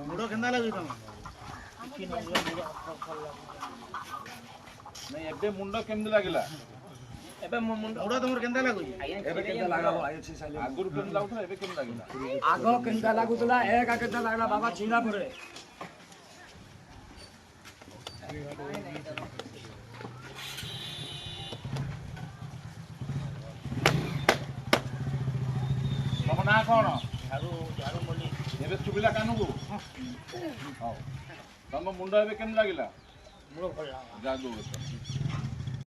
मुंड केंदा लागु तम नहीं एबे मुंड केंदा लागिला एबे मुंड तुमर केंदा लागु एबे केंदा लागलो आइछि साले आगुर केंदा लागुला एबे केंदा लागिला आगो केंदा लागुतला एक केंदा लागला बाबा छिना परे तम ना कोन झारू झारू मोली एबे सुबिला कानुगु हां तम मुंड एबे केन लागिला मुंड भल जादू